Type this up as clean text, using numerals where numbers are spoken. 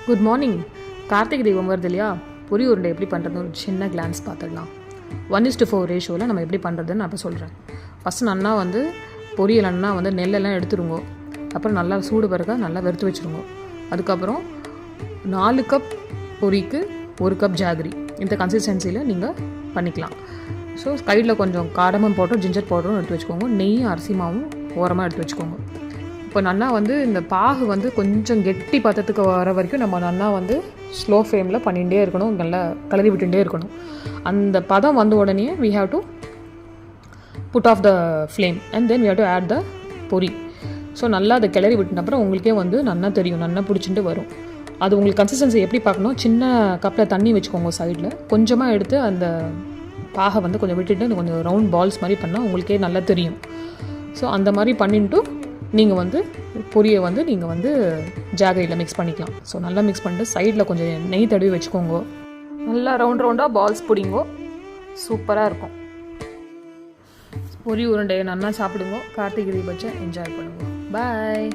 Good morning. Karthigai Deepam வருது இல்லையா? பொரி உருண்டை எப்படி பண்ணுறதுன்னு ஒரு சின்ன கிளான்ஸ் பார்த்துடலாம். 1:4 ரேஷியோவில் நம்ம எப்படி பண்ணுறதுன்னு நான் இப்போ சொல்கிறேன். ஃபஸ்ட்டு நல்லா பொரியல் நெல்லெல்லாம் எடுத்துருங்க. அப்புறம் நல்லா சூடு பிறகு நல்லா வெறுத்து வச்சுருங்க. அதுக்கப்புறம் 4 கப் பொரிக்கு 1 கப் ஜாகரி, இந்த கன்சிஸ்டன்சியில் நீங்கள் பண்ணிக்கலாம். ஸோ கையில் கொஞ்சம் காரமும் போட்டோம், ஜிஞ்சர் பவுடரும் எடுத்து வச்சுக்கோங்க. நெய்யும் அரிசி மாவும் ஓரமாக எடுத்து வச்சுக்கோங்க. இப்போ நல்லா இந்த பாகு கொஞ்சம் கெட்டி பதத்துக்கு வர வரைக்கும் நம்ம நல்லா ஸ்லோ ஃப்ளேமில் பண்ணிகிட்டே இருக்கணும், நல்லா கலரி விட்டுட்டே இருக்கணும். அந்த பதம் உடனே we have to put off the flame and then we have to add the பொரி. ஸோ நல்லா அதை கிளறி விட்டுன அப்புறம் உங்களுக்கே நல்லா தெரியும், நல்லா பிடிச்சிட்டு வரும். அது உங்களுக்கு கன்சிஸ்டன்சி எப்படி பார்க்கணும், சின்ன கப்பில் தண்ணி வச்சுக்கோங்க சைடில், கொஞ்சமாக எடுத்து அந்த பாகை கொஞ்சம் விட்டுட்டு கொஞ்சம் ரவுண்ட் பால்ஸ் மாதிரி பண்ணால் உங்களுக்கே நல்லா தெரியும். ஸோ அந்த மாதிரி பண்ணிட்டு நீங்கள் பொரியை நீங்கள் ஜாகரியில் மிக்ஸ் பண்ணிக்கலாம். ஸோ நல்லா மிக்ஸ் பண்ணிட்டு சைடில் கொஞ்சம் நெய் தடவி வச்சுக்கோங்க. நல்லா ரவுண்டாக பால்ஸ் பிடிங்கோ, சூப்பராக இருக்கும். பொரி உருண்டையை நல்லா சாப்பிடுங்க. கார்த்திகை தீபத்தை என்ஜாய் பண்ணுங்க. பாய்.